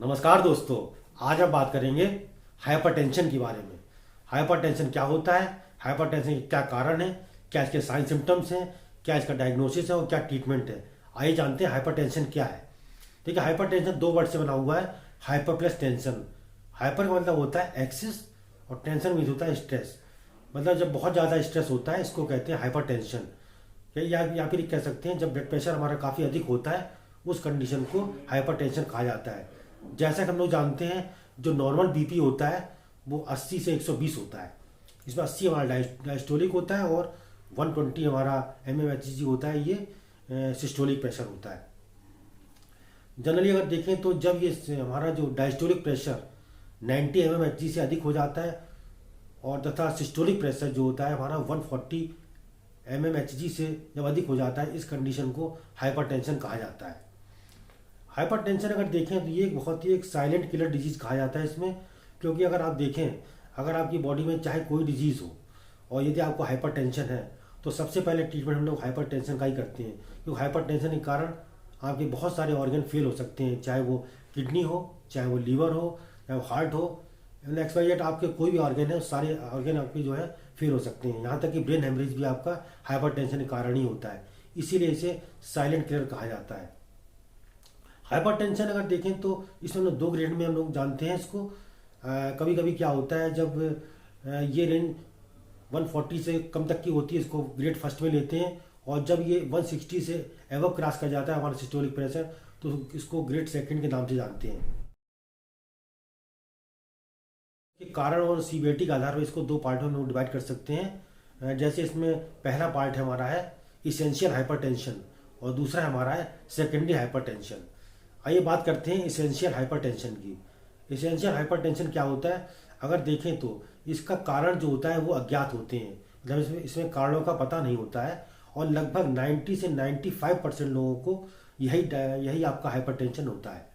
नमस्कार दोस्तों। आज हम बात करेंगे हाइपरटेंशन के बारे में। हाइपरटेंशन क्या होता है, हाइपरटेंशन के क्या कारण है, क्या इसके साइन सिम्टम्स हैं, क्या इसका डायग्नोसिस है और क्या ट्रीटमेंट है। आइए जानते हैं हाइपरटेंशन क्या है। देखिए, हाइपरटेंशन दो वर्ड से बना हुआ है, हाइपर प्लस टेंशन। हाइपर का मतलब होता है एक्सेस और टेंशन मीन्स होता है स्ट्रेस। मतलब जब बहुत ज़्यादा स्ट्रेस होता है इसको कहते हैं हाइपरटेंशन। या फिर कह सकते हैं जब ब्लड प्रेशर हमारा काफ़ी अधिक होता है उस कंडीशन को हाइपरटेंशन कहा जाता है। जैसा कि हम लोग जानते हैं जो नॉर्मल बीपी होता है वो 80 से 120 होता है। इसमें 80 हमारा डायस्टोलिक होता है और 120 हमारा एमएमएचजी होता है, ये सिस्टोलिक प्रेशर होता है। जनरली अगर देखें तो जब ये हमारा जो डायस्टोलिक प्रेशर 90 एमएमएचजी से अधिक हो जाता है और तथा सिस्टोलिक प्रेशर जो होता है हमारा 140 एमएमएचजी से जब अधिक हो जाता है, इस कंडीशन को हाइपरटेंशन कहा जाता है। हाइपरटेंशन अगर देखें तो ये बहुत ही एक साइलेंट किलर डिजीज कहा जाता है इसमें, क्योंकि अगर आप देखें, अगर आपकी बॉडी में चाहे कोई डिजीज हो और यदि आपको हाइपरटेंशन है तो सबसे पहले ट्रीटमेंट हम लोग हाइपरटेंशन का ही करते हैं, क्योंकि हाइपरटेंशन के कारण आपके बहुत सारे ऑर्गन फेल हो सकते हैं, चाहे वो किडनी हो, चाहे वो लीवर हो, चाहे वो हार्ट हो, एक्सपाइजेट आपके कोई भी ऑर्गन है, सारे ऑर्गन आपके जो है फेल हो सकते हैं। यहाँ तक कि ब्रेन हेमरेज भी आपका हाइपरटेंशन के कारण ही होता है, इसीलिए इसे साइलेंट किलर कहा जाता है। हाइपरटेंशन अगर देखें तो इसमें हम लोग दो ग्रेड में हम लोग जानते हैं इसको। कभी कभी क्या होता है जब ये रेंज 140 से कम तक की होती है इसको ग्रेड फर्स्ट में लेते हैं, और जब ये 160 से एवब क्रॉस कर जाता है हमारा सिस्टोलिक प्रेशर तो इसको ग्रेड सेकंड के नाम से जानते हैं। के कारण और सीवियरिटी के आधार पर इसको दो पार्टों में डिवाइड कर सकते हैं। जैसे इसमें पहला पार्ट हमारा है इसेंशियल हाइपरटेंशन और दूसरा हमारा है सेकेंडरी हाइपरटेंशन। आइए बात करते हैं इसेंशियल हाइपरटेंशन की। इसेंशियल हाइपरटेंशन क्या होता है, अगर देखें तो इसका कारण जो होता है वो अज्ञात होते हैं, मतलब इसमें कारणों का पता नहीं होता है, और लगभग 90 से 95% लोगों को यही यही आपका हाइपरटेंशन होता है।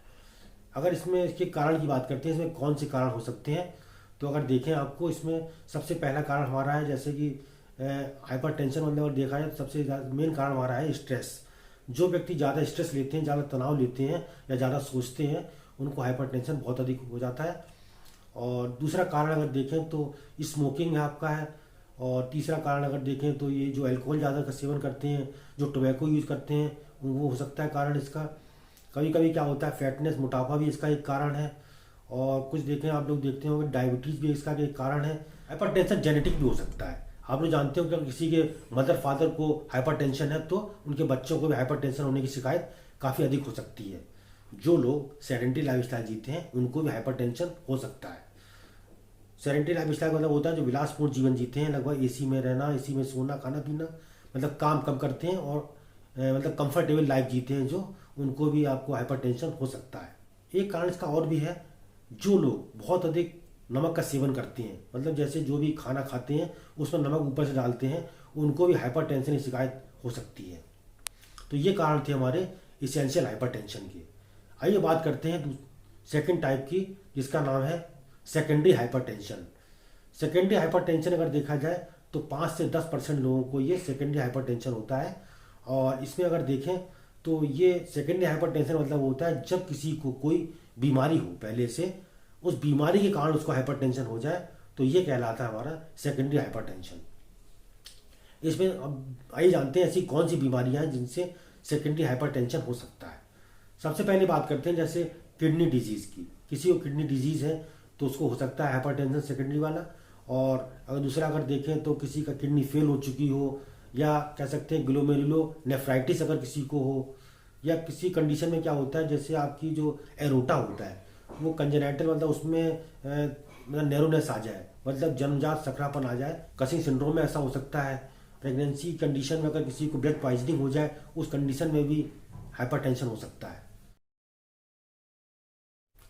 अगर इसमें इसके कारण की बात करते हैं, इसमें कौन से कारण हो सकते हैं, तो अगर देखें आपको इसमें सबसे पहला कारण हमारा है, जैसे कि हाइपरटेंशन मतलब अगर देखा जाए तो सबसे मेन कारण हमारा है स्ट्रेस। जो व्यक्ति ज़्यादा स्ट्रेस लेते हैं, ज़्यादा तनाव लेते हैं या ज़्यादा सोचते हैं, उनको हाइपरटेंशन बहुत अधिक हो जाता है। और दूसरा कारण अगर देखें तो स्मोकिंग आपका है, और तीसरा कारण अगर देखें तो ये जो अल्कोहल ज़्यादा का सेवन करते हैं, जो टोबैको यूज़ करते हैं, वो हो सकता है कारण इसका। कभी कभी क्या होता है फैटनेस, मोटापा भी इसका एक कारण है, और कुछ देखें आप लोग देखते होंगे डायबिटीज़ भी इसका एक कारण है। हाइपरटेंशन जेनेटिक भी हो सकता है। आप लोग जानते हो कि अगर किसी के मदर फादर को हाइपरटेंशन है तो उनके बच्चों को भी हाइपरटेंशन होने की शिकायत काफ़ी अधिक हो सकती है। जो लोग सेडेंटरी लाइफस्टाइल जीते हैं उनको भी हाइपरटेंशन हो सकता है। सेडेंटरी लाइफस्टाइल मतलब होता है जो विलासपूर्ण जीवन जीते हैं, लगभग एसी में रहना, एसी में सोना, खाना पीना, मतलब काम कम करते हैं और मतलब कंफर्टेबल लाइफ जीते हैं, जो उनको भी आपको हाइपरटेंशन हो सकता है। एक कारण इसका और भी है, जो लोग बहुत अधिक नमक का सेवन करते हैं, मतलब जैसे जो भी खाना खाते हैं उसमें नमक ऊपर से डालते हैं, उनको भी हाइपरटेंशन की शिकायत हो सकती है। तो ये कारण थे हमारे इसेंशियल हाइपरटेंशन के। आइए बात करते हैं सेकंड टाइप की, जिसका नाम है सेकेंडरी हाइपरटेंशन। सेकेंडरी हाइपरटेंशन अगर देखा जाए तो 5 से 10% लोगों को ये सेकेंडरी हाइपरटेंशन होता है। और इसमें अगर देखें तो ये सेकेंडरी हाइपरटेंशन मतलब होता है जब किसी को कोई बीमारी हो पहले से, उस बीमारी के कारण उसको हाइपरटेंशन हो जाए, तो ये कहलाता है हमारा सेकेंडरी हाइपरटेंशन। इसमें अब आइए जानते हैं ऐसी कौन सी बीमारियां हैं जिनसे सेकेंडरी हाइपरटेंशन हो सकता है। सबसे पहले बात करते हैं जैसे किडनी डिजीज की। किसी को किडनी डिजीज है तो उसको हो सकता है हाइपरटेंशन सेकेंडरी वाला। और अगर दूसरा अगर देखें तो किसी का किडनी फेल हो चुकी हो, या कह सकते हैं ग्लोमेरुलो नेफ्राइटिस अगर किसी को हो, या किसी कंडीशन में क्या होता है जैसे आपकी जो एरोटा होता है वो कंजेनाइटल, मतलब उसमें मतलब नैरोनेस आ जाए, मतलब जन्मजात सकरापन आ जाए, कसिंग सिंड्रोम में ऐसा हो सकता है। प्रेगनेंसी कंडीशन में अगर किसी को ब्लड पॉइजनिंग हो जाए उस कंडीशन में भी हाइपरटेंशन हो सकता है।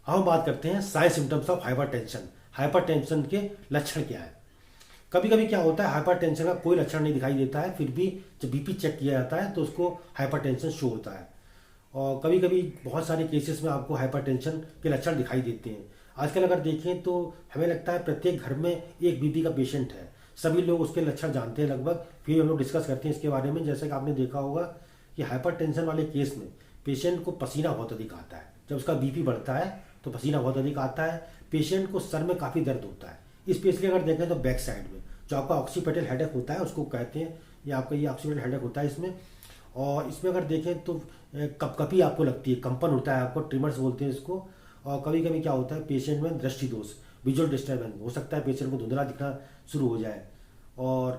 हम बात करते हैं sign symptoms of hypertension. Hypertension के लक्षण क्या है। कभी कभी क्या होता है हाइपरटेंशन का कोई लक्षण नहीं दिखाई देता है, फिर भी जब बीपी चेक किया जाता है तो उसको हाइपरटेंशन शो होता है। और कभी कभी बहुत सारे केसेस में आपको हाइपरटेंशन के लक्षण दिखाई देते हैं। आजकल अगर देखें तो हमें लगता है प्रत्येक घर में एक बीपी का पेशेंट है, सभी लोग उसके लक्षण जानते हैं लगभग। फिर हम लोग डिस्कस करते हैं इसके बारे में। जैसे कि आपने देखा होगा कि हाइपरटेंशन वाले केस में पेशेंट को पसीना बहुत अधिक आता है, जब उसका बीपी बढ़ता है तो पसीना बहुत अधिक आता है। पेशेंट को सर में काफ़ी दर्द होता है, स्पेशली अगर देखें तो बैक साइड में जो आपका ऑक्सीपिटल हेडेक होता है उसको कहते हैं, ये आपका ये ऑक्सीपिटल हेडेक होता है इसमें। और इसमें अगर देखें तो कपकपी आपको लगती है, कंपन होता है आपको, ट्रिमर्स बोलते हैं इसको। और कभी कभी क्या होता है पेशेंट में दृष्टि दोष, विजुअल डिस्टर्बेंस हो सकता है, पेशेंट को धुंधला दिखना शुरू हो जाए और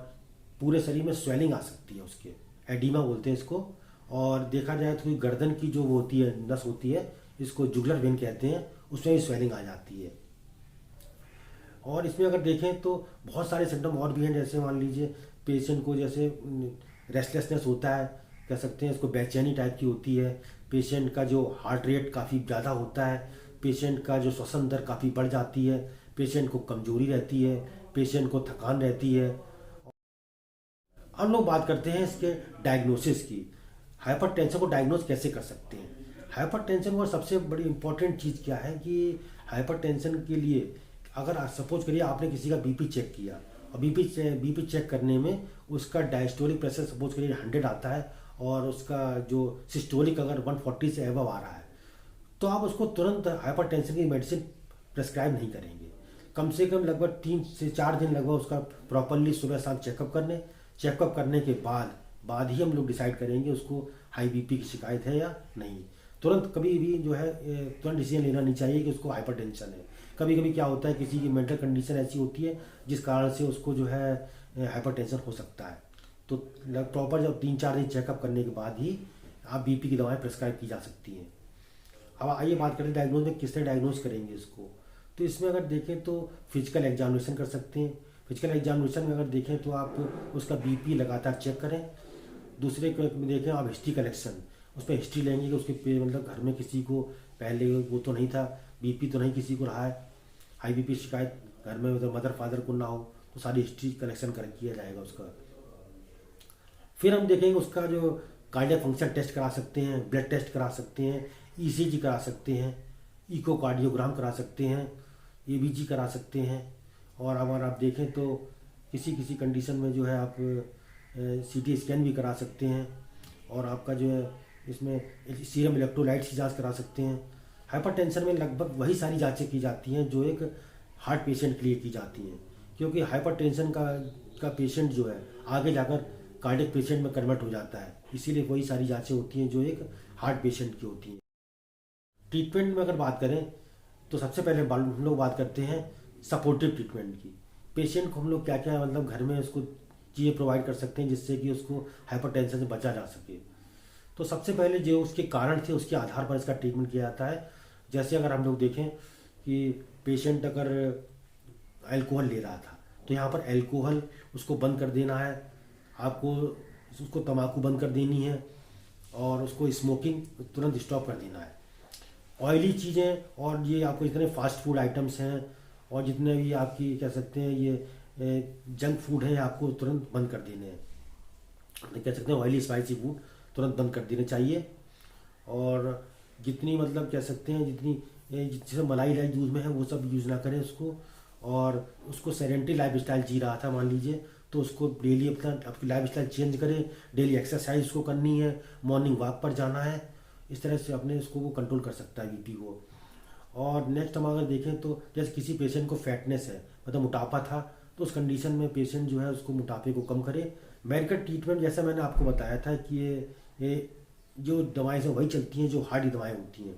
पूरे शरीर में स्वेलिंग आ सकती है उसके, एडिमा बोलते हैं इसको। और देखा जाए तो गर्दन की जो वो होती है नस होती है, इसको जुगुलर वेन कहते हैं, उसमें भी स्वेलिंग आ जाती है। और इसमें अगर देखें तो बहुत सारे सिम्टम और भी हैं, जैसे मान लीजिए पेशेंट को जैसे रेस्टलेसनेस होता है, कह सकते हैं इसको बेचैनी टाइप की होती है, पेशेंट का जो हार्ट रेट काफ़ी ज़्यादा होता है, पेशेंट का जो श्वसन दर काफ़ी बढ़ जाती है, पेशेंट को कमजोरी रहती है, पेशेंट को थकान रहती है। हम लोग बात करते हैं इसके डायग्नोसिस की, हाइपरटेंशन को डायग्नोज कैसे कर सकते हैं। हाइपरटेंशन का सबसे बड़ी इंपॉर्टेंट चीज़ क्या है कि हाइपरटेंशन के लिए अगर सपोज करिए आपने किसी का बीपी चेक किया और बीपी चेक करने में उसका डायस्टोलिक प्रेशर सपोज करिए 100 आता है और उसका जो सिस्टोलिक अगर 140 से एबव आ रहा है, तो आप उसको तुरंत हाइपरटेंशन की मेडिसिन प्रेस्क्राइब नहीं करेंगे। कम से कम लगभग 3 से 4 दिन लगभग उसका प्रॉपरली सुबह शाम चेकअप करने के बाद ही हम लोग डिसाइड करेंगे उसको हाई बीपी की शिकायत है या नहीं। तुरंत कभी भी जो है तुरंत डिसीजन लेना नहीं चाहिए कि उसको हाइपरटेंशन है। कभी कभी क्या होता है किसी की मेंटल कंडीशन ऐसी होती है जिस कारण से उसको जो है हाइपरटेंशन हो सकता है। तो प्रॉपर जब 3-4 दिन चेकअप करने के बाद ही आप बीपी की दवाएं प्रेस्क्राइब की जा सकती हैं। अब आइए बात करें डायग्नोज में किस तरह डायग्नोज करेंगे इसको। तो इसमें अगर देखें तो फिजिकल एग्जामिनेशन कर सकते हैं। फिजिकल एग्जामिनेशन में अगर देखें तो आप उसका बीपी लगातार चेक करें। दूसरे को देखें आप हिस्ट्री कलेक्शन, उस पर हिस्ट्री लेंगे कि उसके मतलब घर में किसी को पहले वो तो नहीं था, बीपी तो नहीं किसी को रहा है, हाई बीपी शिकायत घर में मतलब मदर फादर को ना हो, तो सारी हिस्ट्री कलेक्शन कर किया जाएगा उसका। फिर हम देखेंगे उसका जो कार्डियक फंक्शन टेस्ट करा सकते हैं, ब्लड टेस्ट करा सकते हैं, ईसीजी करा सकते हैं, इकोकार्डियोग्राम करा सकते हैं, एबीजी करा सकते हैं। और अगर आप देखें तो किसी कंडीशन में जो है आप सीटी स्कैन भी करा सकते हैं और आपका जो है इसमें सीरम इलेक्ट्रोलाइट्स की जांच करा सकते हैं। हाइपरटेंशन में लगभग वही सारी जांचें की जाती हैं जो एक हार्ट पेशेंट के लिए की जाती हैं, क्योंकि हाइपरटेंशन का पेशेंट जो है आगे जाकर कार्डियक पेशेंट में कन्वर्ट हो जाता है, इसीलिए वही सारी जांचें होती हैं जो एक हार्ट पेशेंट की होती हैं। ट्रीटमेंट में अगर बात करें तो सबसे पहले हम लोग बात करते हैं सपोर्टिव ट्रीटमेंट की। पेशेंट को हम लोग क्या क्या मतलब घर में उसको चीज़ें प्रोवाइड कर सकते हैं जिससे कि उसको हाइपरटेंशन से बचा जा सके। तो सबसे पहले जो उसके कारण थे उसके आधार पर इसका ट्रीटमेंट किया जाता है। जैसे अगर हम लोग देखें कि पेशेंट अगर अल्कोहल ले रहा था तो यहाँ पर अल्कोहल उसको बंद कर देना है, आपको उसको तम्बाकू बंद कर देनी है और उसको स्मोकिंग तुरंत स्टॉप कर देना है। ऑयली चीज़ें और ये आपको जितने फास्ट फूड आइटम्स हैं और जितने भी आपकी कह सकते हैं ये जंक फूड है आपको तुरंत बंद कर देने हैं, कह सकते हैं ऑयली स्पाइसी फूड तुरंत बंद कर देने चाहिए। और जितनी मतलब कह सकते हैं जितनी मलाई इलायची दूध में है वो सब यूज़ ना करें उसको। और उसको सेडेंटरी लाइफ स्टाइल जी रहा था मान लीजिए, तो उसको डेली अपनी लाइफ स्टाइल चेंज करें, डेली एक्सरसाइज उसको करनी है, मॉर्निंग वॉक पर जाना है, इस तरह से अपने उसको वो कंट्रोल कर सकता है बीपी को। और नेक्स्ट हम अगर देखें तो जैसे किसी पेशेंट को फैटनेस है मतलब मोटापा था, तो उस कंडीशन में पेशेंट जो है उसको मोटापे को कम करे। मेडिकल ट्रीटमेंट जैसा मैंने आपको बताया था कि ये जो दवाएं हैं वही चलती हैं जो हार्ड दवाएं होती हैं।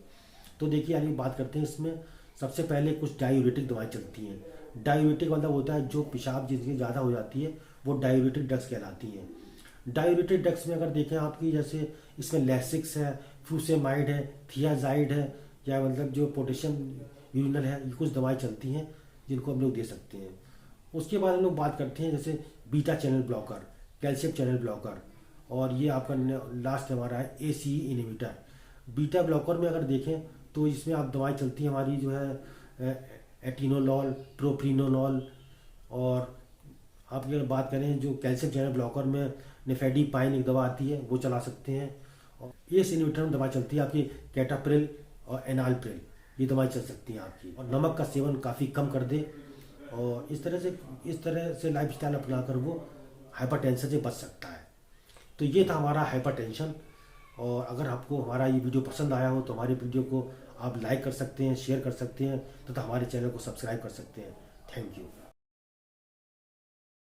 तो देखिए आगे बात करते हैं इसमें। सबसे पहले कुछ डायूरेटिक दवाएं चलती हैं। डायूरेटिक मतलब होता है जो पेशाब जिसकी ज़्यादा हो जाती है वो डायूरेटिक ड्रग्स कहलाती हैं। डायूरेटिक ड्रग्स में अगर देखें आपकी जैसे इसमें लैसिक्स है, फ्यूसेमाइड है, थियाजाइड है, या मतलब जो पोटेशियम यूरिनल है, ये कुछ दवाएं चलती हैं जिनको हम लोग दे सकते हैं। उसके बाद हम लोग बात करते हैं जैसे beta channel blocker, calcium channel blocker, और ये आपका लास्ट हमारा है ACE इनहिबिटर। बीटा ब्लॉकर में अगर देखें तो इसमें आप दवाएं चलती हैं हमारी जो है एटिनोलॉल, प्रोप्रिनोलॉल। और आप अगर बात करें जो कैल्शियम चैनल ब्लॉकर में निफेडिपाइन एक दवा आती है वो चला सकते हैं। और ACE इनहिबिटर में दवा चलती है आपकी कैटाप्रिल और एनालप्रिल, ये दवाएं चल सकती हैं आपकी। और नमक का सेवन काफ़ी कम कर दे और इस तरह से लाइफ स्टाइल अपना कर वो हाइपरटेंशन से बच सकता है। तो ये था हमारा हाइपरटेंशन। और अगर आपको हमारा ये वीडियो पसंद आया हो तो हमारे वीडियो को आप लाइक कर सकते हैं, शेयर कर सकते हैं तथा हमारे चैनल को सब्सक्राइब कर सकते हैं। Thank you.